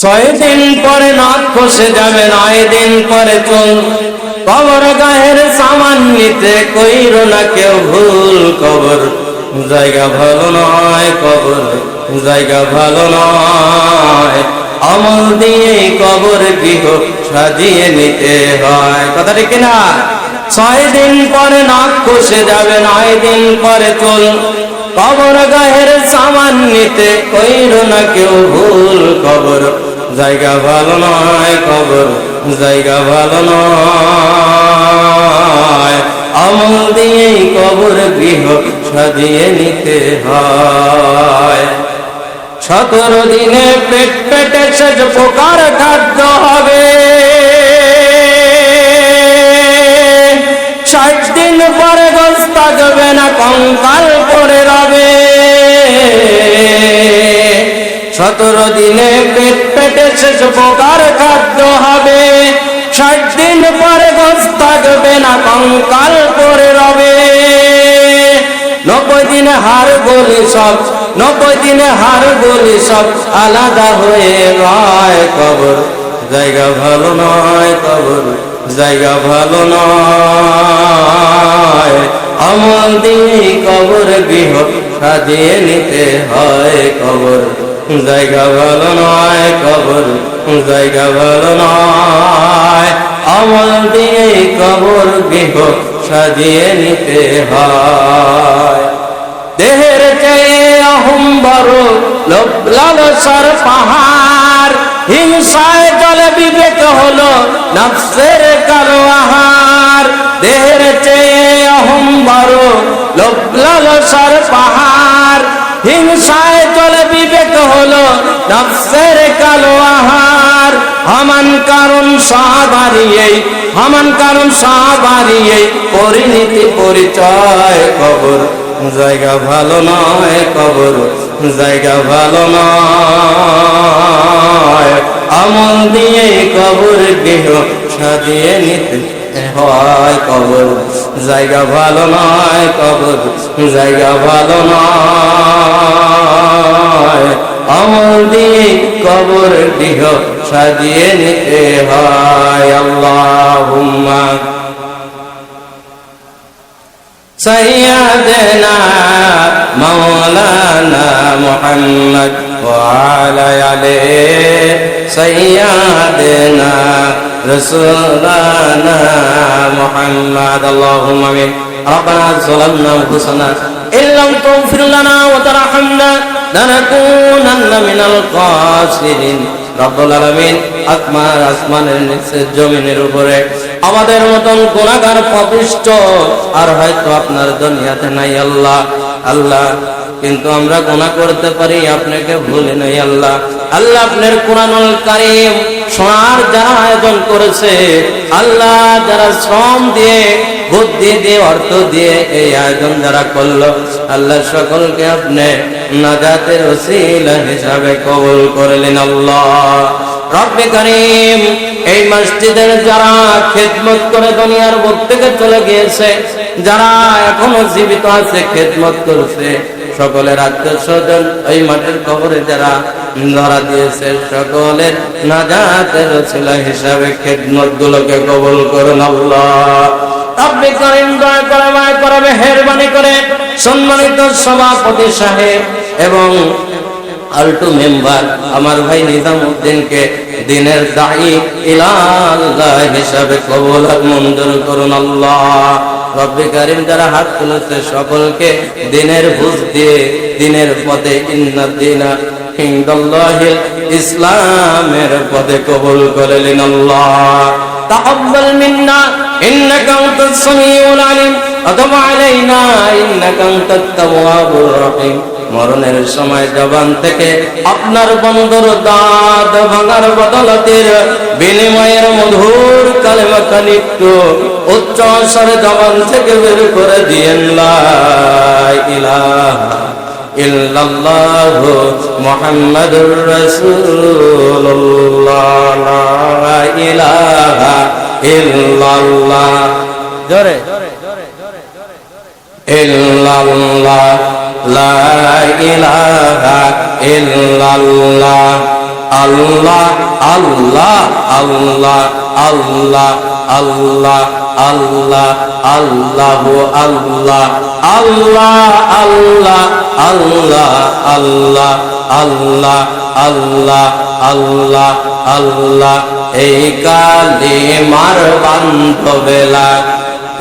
6 দিন পরে নাক খসে যাবে, 9 দিন পরে চুল। কবর গায়ের সামান নিতে কইরো না কেউ ভুল। কবর জায়গা ভালো নয়, কবর জায়গা ভালো নয়। আমল দিয়ে কবর গৃহ সাজিয়ে নিতে হয়। কথা ঠিক না? 6 দিন পরে নাক খসে যাবে, 9 দিন পরে চুল। কবর গায়ের সামান নিতে কইরো না কেউ ভুল। কবর জায়গা ভালো নয়, কবর জায়গা ভালো নয়। আমল দিয়ে কবর গৃহ সাজিয়ে নিতে হয়। 17 দিনে পেট পেটে শেষ প্রকার খাদ্য হবে। 60 দিন পরে গোশ থাকবে না, কঙ্কাল পড়ে রবে। 17 দিনে পেট পেটে শেষ প্রকার খাদ্য হবে। 60 দিন পরে গোশ থাকবে না, কঙ্কাল পড়ে রবে। 90 দিনে হাড় গলি সব, 90 দিনে হাড় গলি সব আলাদা হয়ে যায়। কবর জায়গা ভালো নয়, কবর জায়গা ভালো নয়। আমল দিয়ে কবর গৃহ সাজিয়ে নিতে হয়। কবর জায়গা ভালো নয়, কবর জায়গা ভালো নয়। আমল দিয়ে কবর গৃহ সাজিয়ে নিতে হয়। দেহের চেয়ে অহম বড়, লোভ লালসার পাহাড়। হিংসায় জলে বিবেক হলো নফসের কালো আহার। দেহের চেয়ে অহম বড়, লোভ লালসার পাহাড়। হিংসায় জলে বিবেক হলো নফসের কালো আহার। হামান কারণ সাবারিয়েই, হামান কারণ সাবারিয়েই পরিণতি পরিচয়। কবর জায়গা ভালো নয়, কবর জায়গা ভালো নয়। আমল দিয়ে কবর গৃহ সাজিয়ে নিতে হয়। কবর জায়গা ভালো নয়, কবর জায়গা ভালো নয়। আমল দিয়ে কবর গৃহ সাজিয়ে নিতে হয়। আল্লাহুম্মা سيدنا مولانا محمد وعلى آله سيدنا رسولنا محمد اللهم آمين ربنا ظلمنا أنفسنا إن لم تغفر لنا وترحمنا لنكونن من الخاسرين রব্বুল আলামিন আসমানের নিচে জমিনের উপরে আমাদের মতন গুনাহগার পাপিষ্ঠ আর হয়তো আপনার দুনিয়াতে নাই আল্লাহ। আল্লাহ কিন্তু আমরা গুনাহ করতে পারি, আপনাকে ভুলি নাই আল্লাহ। আল্লাহ আপনার কুরআনুল কারীম শোনার যারা আয়োজন করেছে, আল্লাহ যারা শ্রম দিয়ে, বুদ্ধি দিয়ে, অর্থ দিয়ে এই আয়োজন যারা করলো, আল্লাহ সকলকে আপনি নাজাতের ওসিলা হিসাবে কবুল করলেন আল্লাহ। রব্বে কারীম এই মসজিদের যারা খেদমত করে দুনিয়ার বুক থেকে চলে গিয়েছে, যারা এখনো জীবিত আছে খেদমত করছে, সকলের আত্মীয়স্বজন এই মাটির কবরে যারা ধরা দিয়েছে, সকলের নাজাতের ওসিলা হিসাবে খেদমত গুলোকে কবুল করুন আল্লাহ। রব্বে কারীম দয়া করে, মায়া করে, মেহেরবানি করে সম্মানিত সভাপতি সাহেব এবং আল্টু মেম্বার আমার ভাই নিজামউদ্দিনকে দিনের দাঈ ইলা আল্লাহ হিসাবে কবুল আর মঞ্জুর করুন আল্লাহ। রব্বে কারীম যারা হাত তুলেছে সকলকে দিনের বুঝ দিয়ে দিনের পথে ইন্নাদ্দীনা ইনদাল্লাহিল ইসলামের পথে কবুল করলেন আল্লাহ। তাকাব্বাল মিন্না ইন্নাকা আনতাস সামিউল আলিম ওয়া তুব আলাইনা ইন্নাকা আনতাত তাওয়াবুর রহিম। মরণের সময় জবান থেকে আপনার বন্ধুর দাঁত ভাঙার বদলতের বিনিময়ের মধুর কালেমা খানিকটু উচ্চ স্বরে জবান থেকে বের করে দিয়েন লা ইলাহা ইল্লাল্লাহু মুহাম্মাদুর রাসূলুল্লাহ লা ইলাহা ইল্লাল্লাহ জোরে ইল্লাল্লাহ লা ইলাহা ইল্লাল্লাহ আল্লাহ আল্লাহ আল্লাহ আল্লাহ আল্লাহ আল্লাহ আল্লাহু আল্লাহ আল্লাহ আল্লাহ আল্লাহ আল্লাহ আল্লাহ আল্লাহ আল্লাহ আল্লাহ এই কালিমার বান্ধবেলা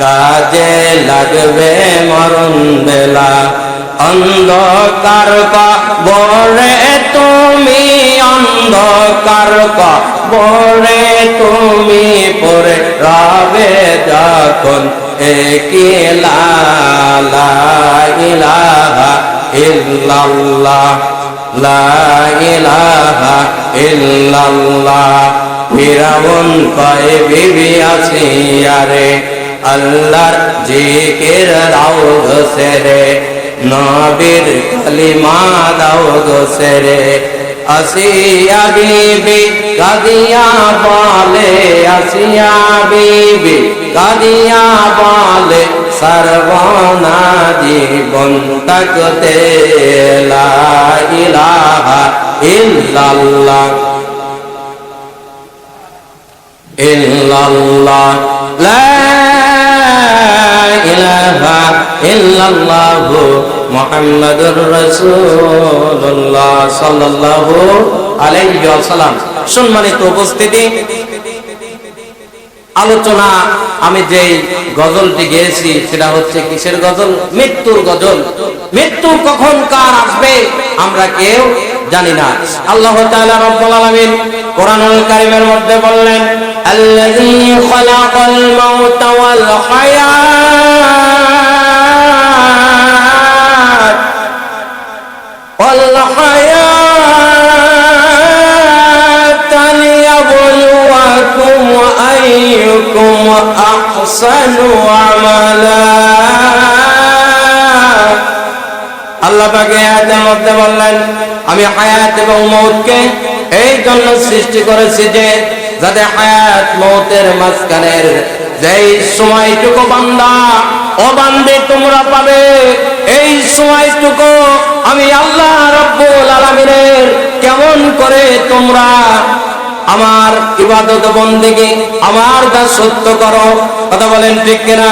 কাজে লাগবে মরণ বেলা অন্ধকার কবরে তুমি অন্ধকার কবরে তুমি পড়ে রবে যখন লা ইলাহা ইল্লাল্লাহ লা ইলাহা ইল্লাল্লাহ ফিরাউন কয় বিবি আসিয়ারে আল্লাহর জিকির দাও গোসেরে নবীর কালিমা দাও গোসেরে আসিয়া বিবি কাদিয়া বলে আসিয়া বিবি কাদিয়া বলে সর্বনা জীবন তাকতে লা ইলাহা ইল্লাল্লাহ ইল্লাল্লাহ লা ইলাহা ইল্লাল্লাহ মুহাম্মাদুর রাসূলুল্লাহ সাল্লাল্লাহু আলাইহি ওয়াসাল্লাম। সম্মানিত উপস্থিতি, আলোচনা আমি যেই গজলটি গেয়েছি সেটা হচ্ছে কিসের গজল? মৃত্যুর গজল। মৃত্যু কখন কার আসবে আমরা কেউ জানি না। আল্লাহ তাআলা রব্বুল আলামিন কোরআনুল কারীমের মধ্যে বললেন, আল্লাযী খালাকাল মাউতা ওয়াল হায়াতা লিয়াবলুয়াকুম আইয়ুকুম আহসানু আমালা। আল্লাহ পাক আয়াতের মধ্যে বললেন, আমি হায়াত এবং মওতকে এই জন্য সৃষ্টি করেছি যে যাতে হায়াত মওতের মাঝখানের যেই সময়টুকু বান্দা ও বান্দে তোমরা পাবে, এই সময়টুকু আমি আল্লাহ রাব্বুল আলামিনের কেমন করে তোমরা আমার ইবাদত বন্দেগী আমার দাসত্ব করো। কথা বলেন ঠিক কিনা?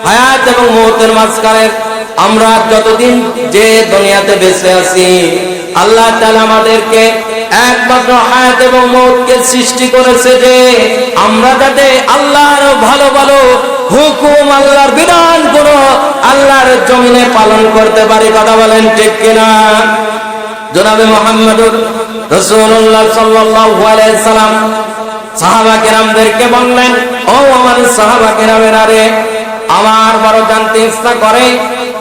হায়াত এবং মওতের মাঝখানের আমরা যতদিন যে দুনিয়াতে বেঁচে আছি, আল্লাহ তাআলা আমাদেরকে একমাত্র হায়াত এবং মওতকে সৃষ্টি করেছে যে আমরা যাতে আল্লাহর ভালো ভালো হুকুম, আল্লাহর বিধানগুলো আল্লাহর জমিনে পালন করতে পারি। কথা বলেন ঠিক কিনা? জনাবে মুহাম্মদুর রাসূলুল্লাহ সাল্লাল্লাহু আলাইহি সাল্লাম সাহাবা কেরামদেরকে বললেন, ও আমার সাহাবা কেরামেরা রে, আমার বড় জানতে ইচ্ছা করে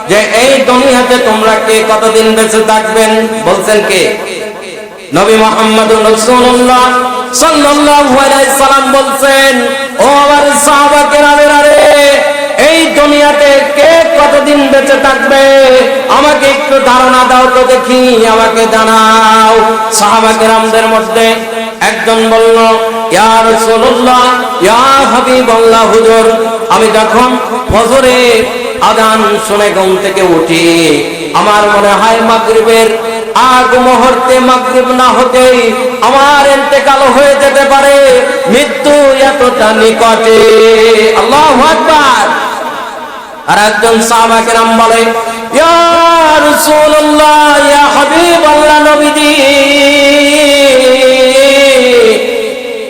যে এই দুনিয়াতে তোমরা কে কতদিন বেঁচে থাকবেন? বলছেন কে? নবী মুহাম্মদুর রাসূলুল্লাহ সাল্লাল্লাহু আলাইহি সাল্লাম বলছেন, ও আমার সাহাবা কেরামেরা রে, এই দুনিয়াতে কে কতদিন বেঁচে থাকবে আমাকে একটু ধারণা দাও তো দেখি, আমাকে জানাও। সাহাবা কেরামদের মধ্যে একজন বলল, ইয়া রাসূলুল্লাহ, ইয়া হাবিবাল্লাহ, হুজুর আমি যখন ফজরে আযান শুনে ঘুম থেকে উঠি, আমার মনে হয় মাগরিবের আগ মুহূর্তে, মাগরিব না হতেই আমার ইন্তেকাল হয়ে যেতে পারে, মৃত্যু এতটা নিকটে। আল্লাহু আকবার। আর একজন সাহাবা কেরাম বলে, ইয়া রাসূলুল্লাহ, ইয়া হাবিবাল্লাহ, নবীজি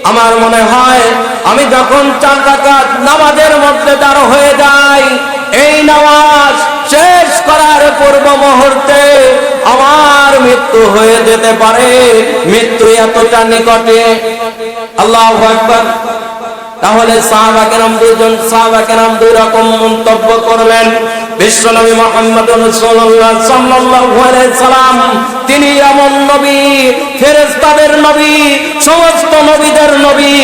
আমার মনে হয় আমি যখন 4 রাকাত নামাজের মধ্যে দাঁড় হয়ে যাই, এই নামাজ শেষ করার পূর্ব মুহূর্তে আমার মৃত্যু হয়ে যেতে পারে, মৃত্যু এতটা নিকটে। আল্লাহু আকবার। তাহলে সাহাবা কেরাম দুইজন সাহাবা কেরাম দুই রকম মন্তব্য করলেন। বিশ্বনবী মুহাম্মদুর রাসূলুল্লাহ সাল্লাল্লাহু আলাইহি সাল্লাম তিনি এমন নবী, ফেরেশতাদের নবী, সমস্ত নবীদের নবী,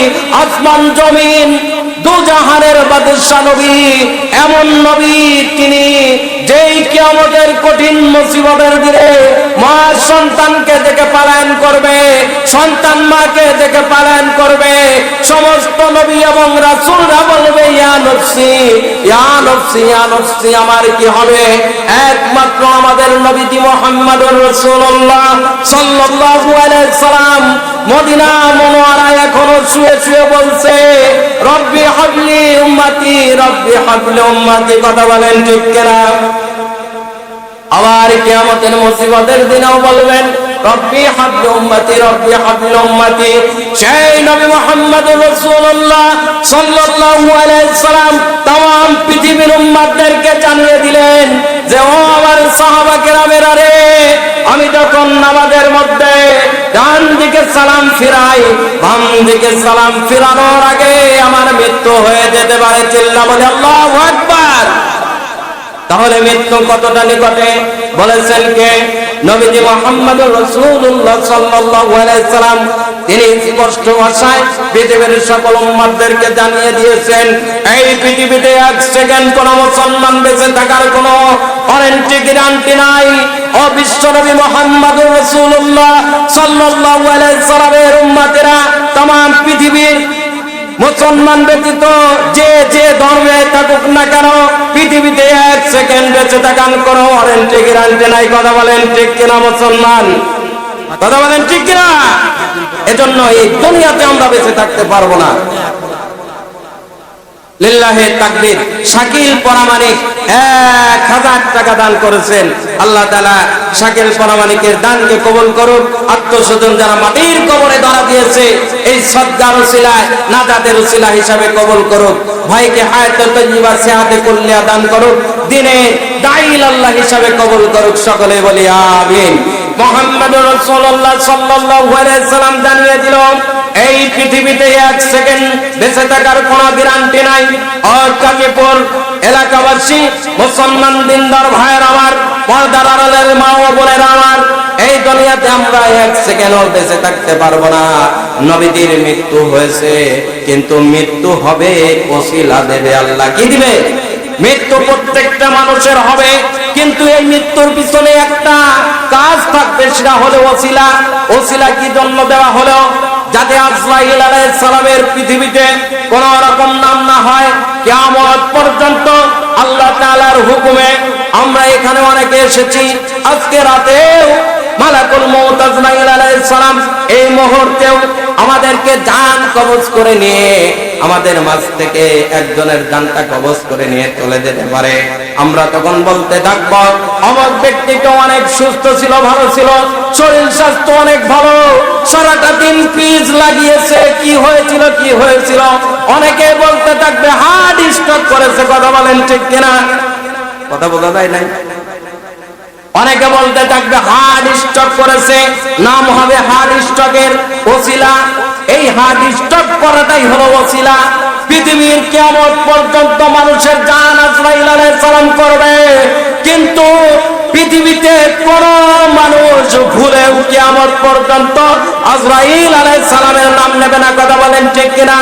আসমান জমিন দুজাহানের বাদশা নবী, এমন নবী তিনি যেই কিয়ামতের কঠিন মুসিবতের দিনে মা সন্তানকে দেখে পালায়ন করবে, সন্তান মাকে দেখে পালায়ন করবে, সমস্ত নবী এবং রাসূলরা বলবে, ইয়া নফসি ইয়া নফসি ইয়া নফসি, আমার কি হবে? একমাত্র আমাদের নবীজি মুহাম্মদুর রাসূলুল্লাহ সাল্লাল্লাহু আলাইহি সাল্লাম মদিনা মুনাওয়ারায় এখনো শুয়ে শুয়ে বলছে রব্বি হাবলি উম্মতি, রব্বি হাবলি উম্মতি। কথা বলেন ঠিক কিনা? আবার কিয়ামতের মুসিবতের দিনেও বলবেন রব্বি হাবলি উম্মতি, রব্বি হাবলি উম্মতি। সেই নবী মুহাম্মদুর রাসূলুল্লাহ সাল্লাল্লাহু আলাইহি সাল্লাম तमाम পৃথিবীর উম্মতদেরকে জানিয়ে দিলেন যে ও আমার সাহাবা কেরামেরা রে, আমি যখন নামাজের মধ্যে ডান দিকে সালাম ফিরাই, বাম দিকে সালাম ফিরানোর আগে আমার মৃত্যু হয়ে যেতে পারে। চিল্লা বলে আল্লাহু আকবার। তাহলে মৃত্যু কতটা নিকটে বলেছেন কে? নবীজি মুহাম্মদুর রাসূলুল্লাহ সাল্লাল্লাহু আলাইহি সাল্লাম। তিনি স্পষ্ট ভাষায় পৃথিবীর সকল উম্মতদেরকে জানিয়ে দিয়েছেন এই পৃথিবীতে এক সেকেন্ড কোন মুসলমান বেঁচে থাকার কোনো ওয়ারেন্টি গ্যারান্টি নাই। ও বিশ্বনবী মুহাম্মদুর রাসূলুল্লাহ সাল্লাল্লাহু আলাইহি সাল্লামের উম্মতেরা तमाम পৃথিবীর মুসলমান ব্যতীত যে যে ধর্মে থাকুক না কেন পৃথিবীতে এক সেকেন্ড বেঁচে থাকার কোনো ওয়ারেন্টি গ্যারান্টি নাই। কথা বলেন ঠিক কিনা মুসলমান? কথা বলেন ঠিক কিনা? এজন্য এই দুনিয়াতে আমরা বেঁচে থাকতে পারবো না। লিল্লাহি তাকবীর। শাকিল পরামানিক 1000 টাকা দান করেছেন। আল্লাহ তাআলা শাকিল পরামানিকের দানকে কবুল করুন। আত্মস্বজন যারা মাটির কবরে ধরা দিয়েছে এই সদকার ওসিলায় নাজাতের ওসিলা হিসাবে কবুল করুন। ভাইকে হায়াতুত তাইয়্যিবা সিহাতে কুল্লিয়া দান করুন। দিনে দাঈল আল্লাহ হিসাবে কবুল করুন। সকলে বলি আমিন। মুহাম্মদুর রাসূলুল্লাহ সাল্লাল্লাহু আলাইহি সাল্লাম জানিয়ে দিল এই পৃথিবীতে এক সেকেন্ড বেঁচে থাকার কোনো গ্যারান্টি নাই। আর কাজীপুর এলাকাবাসী মুসলমান দিনদার ভাইয়ের আমার, পর্দার আড়ালের মা ও বোনেরা আমার, এই দুনিয়াতে আমরা এক সেকেন্ডও বেঁচে থাকতে পারবো না। নবীজির মৃত্যু হয়েছে, কিন্তু মৃত্যু হবে ওসিলা দেবে আল্লাহ। কি দিবে? মৃত্যু প্রত্যেকটা মানুষের হবে, কিন্তু এই মৃত্যুর পিছনে একটা কাজ থাকবে, সেটা হলো ওসিলা। ওসিলা কি জন্য দেওয়া হলো? যাতে আজরাইল আলাইহিস সালামের পৃথিবীতে কোন রকম নাম না হয়। কিয়ামত পর্যন্ত আল্লাহ তাআলার হুকুমে আমরা এখানে অনেকে এসেছি। আজকে রাতেও মালাকুল মউত আজরাইল আলাইহিস সালাম এই মুহূর্তেও আমাদেরকে জান কবজ করে নিয়ে আমাদের মাঝ থেকে একজনের জানটা কবজ করে নিয়ে চলে যেতে পারে। আমরা তখন বলতে থাকব অমুক ব্যক্তিটা অনেক সুস্থ ছিল, ভালো ছিল, শরীর স্বাস্থ্য অনেক ভালো, সারাটা দিন পিজ লাগিয়েছে, কি হয়েছিল কি হয়েছিল। অনেকে বলতে থাকবে হার্ট স্ট্রোক করেছে। কথা বলেন ঠিক কিনা? কথা বোঝা যায় নাই? অনেকে বলতে থাকবে হার্ট স্ট্রোক করেছে, নাম হবে হার্ট স্ট্রোকের ওসিলা। এই হার্ট স্ট্রোক করাটাই হলো ওসিলা। পৃথিবীর কিয়ামত পর্যন্ত মানুষের জান আজরাইল আলাইহিস সালাম করবে, কিন্তু পৃথিবীতে কোন মানুষ ভুলেও কিয়ামত পর্যন্ত আজরাইল আলাইহিস সালামের নাম নেবে না। কথা বলেন ঠিক কিনা?